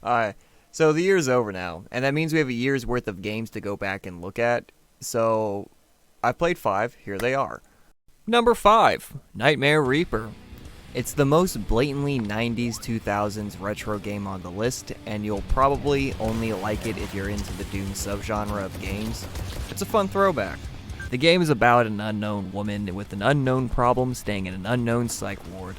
Alright, so the year's over now, and that means we have a year's worth of games to go back and look at. So, I played 5, here they are. Number 5, Nightmare Reaper. It's the most blatantly 90s 2000s retro game on the list, and you'll probably only like it if you're into the Doom subgenre of games. It's a fun throwback. The game is about an unknown woman with an unknown problem staying in an unknown psych ward.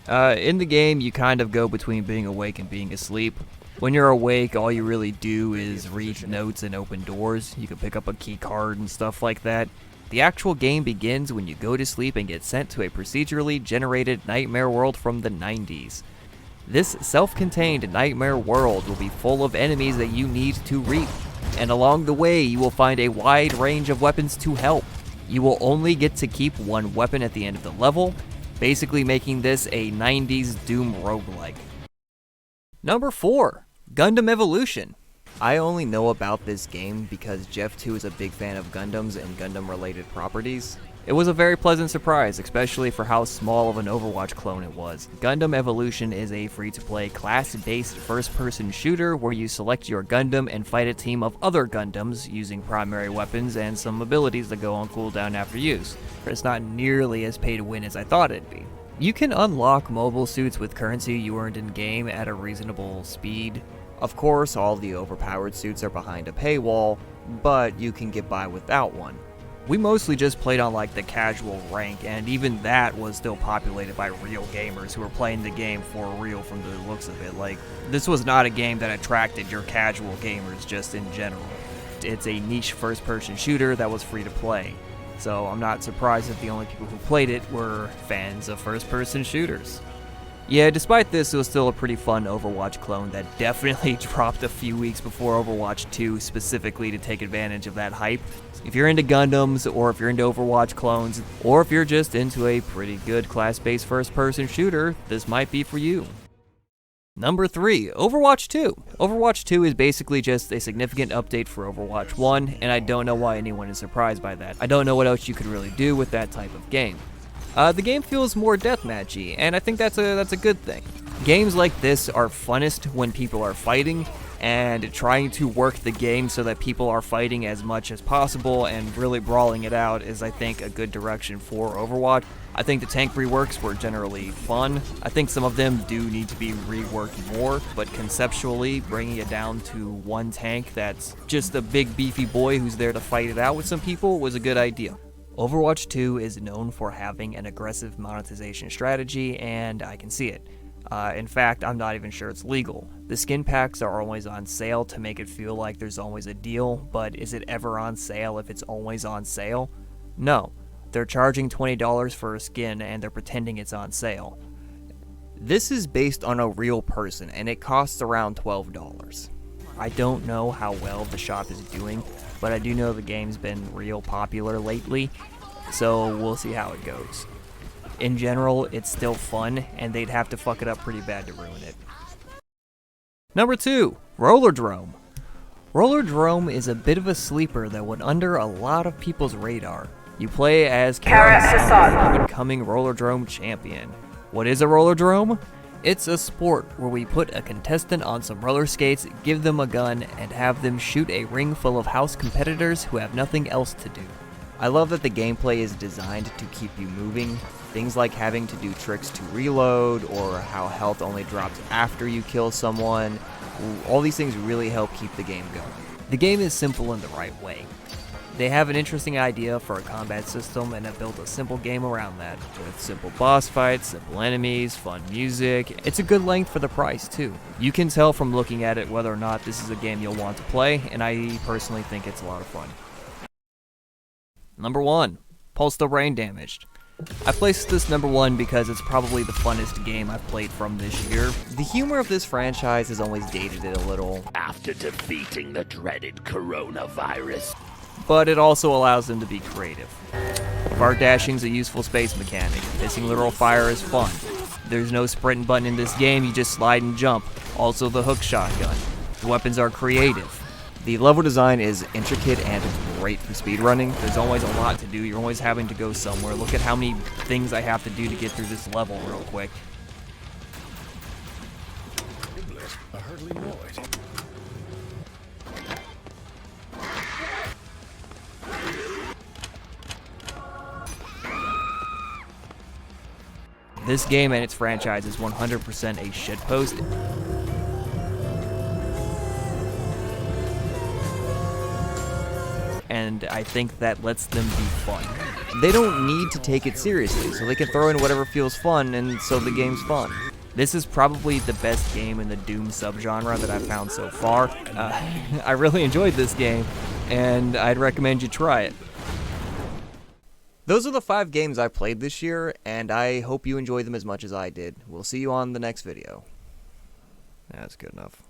In the game, you kind of go between being awake and being asleep. When you're awake, all you really do is read notes and open doors. You can pick up a key card and stuff like that. The actual game begins when you go to sleep and get sent to a procedurally generated nightmare world from the 90s. This self-contained nightmare world will be full of enemies that you need to reap, and along the way you will find a wide range of weapons to help. You will only get to keep one weapon at the end of the level, basically making this a 90s Doom roguelike. Number 4, Gundam Evolution. I only know about this game because Jeff2 is a big fan of Gundams and Gundam-related properties. It was a very pleasant surprise, especially for how small of an Overwatch clone it was. Gundam Evolution is a free-to-play, class-based first-person shooter where you select your Gundam and fight a team of other Gundams using primary weapons and some abilities that go on cooldown after use. It's not nearly as pay-to-win as I thought it'd be. You can unlock mobile suits with currency you earned in-game at a reasonable speed. Of course, all the overpowered suits are behind a paywall, but you can get by without one. We mostly just played on like the casual rank, and even that was still populated by real gamers who were playing the game for real from the looks of it. Like, this was not a game that attracted your casual gamers just in general. It's a niche first-person shooter that was free to play, so I'm not surprised that the only people who played it were fans of first-person shooters. Yeah, despite this, it was still a pretty fun Overwatch clone that definitely dropped a few weeks before Overwatch 2 specifically to take advantage of that hype. If you're into Gundams, or if you're into Overwatch clones, or if you're just into a pretty good class-based first-person shooter, this might be for you. Number 3, Overwatch 2. Overwatch 2 is basically just a significant update for Overwatch 1, and I don't know why anyone is surprised by that. I don't know what else you could really do with that type of game. The game feels more deathmatchy, and I think that's a good thing. Games like this are funnest when people are fighting, and trying to work the game so that people are fighting as much as possible and really brawling it out is, I think, a good direction for Overwatch. I think the tank reworks were generally fun. I think some of them do need to be reworked more, but conceptually, bringing it down to one tank that's just a big beefy boy who's there to fight it out with some people was a good idea. Overwatch 2 is known for having an aggressive monetization strategy, and I can see it. In fact, I'm not even sure it's legal. The skin packs are always on sale to make it feel like there's always a deal, but is it ever on sale if it's always on sale? No. They're charging $20 for a skin and they're pretending it's on sale. This is based on a real person and it costs around $12. I don't know how well the shop is doing, but I do know the game's been real popular lately, so we'll see how it goes. In general, it's still fun, and they'd have to fuck it up pretty bad to ruin it. Number 2, Rollerdrome. Rollerdrome is a bit of a sleeper that went under a lot of people's radar. You play as Kara Hassan, up-and-coming Rollerdrome champion. What is a Rollerdrome? It's a sport where we put a contestant on some roller skates, give them a gun, and have them shoot a ring full of house competitors who have nothing else to do. I love that the gameplay is designed to keep you moving. Things like having to do tricks to reload, or how health only drops after you kill someone. All these things really help keep the game going. The game is simple in the right way. They have an interesting idea for a combat system and have built a simple game around that, with simple boss fights, simple enemies, fun music. It's a good length for the price too. You can tell from looking at it whether or not this is a game you'll want to play, and I personally think it's a lot of fun. Number 1, Postal Brain Damaged. I placed this number 1 because it's probably the funnest game I've played from this year. The humor of this franchise has always dated it a little, after defeating the dreaded coronavirus, but it also allows them to be creative. Fart dashing's a useful space mechanic. Pissing literal fire is fun. There's no sprint button in this game, you just slide and jump. Also the hook shotgun. The weapons are creative. The level design is intricate and great for speedrunning. There's always a lot to do. You're always having to go somewhere. Look at how many things I have to do to get through this level real quick. I hardly know it. This game and its franchise is 100% a shitpost. And I think that lets them be fun. They don't need to take it seriously, so they can throw in whatever feels fun, and so the game's fun. This is probably the best game in the Doom subgenre that I've found so far. I really enjoyed this game, and I'd recommend you try it. Those are the 5 games I played this year, and I hope you enjoyed them as much as I did. We'll see you on the next video. That's good enough.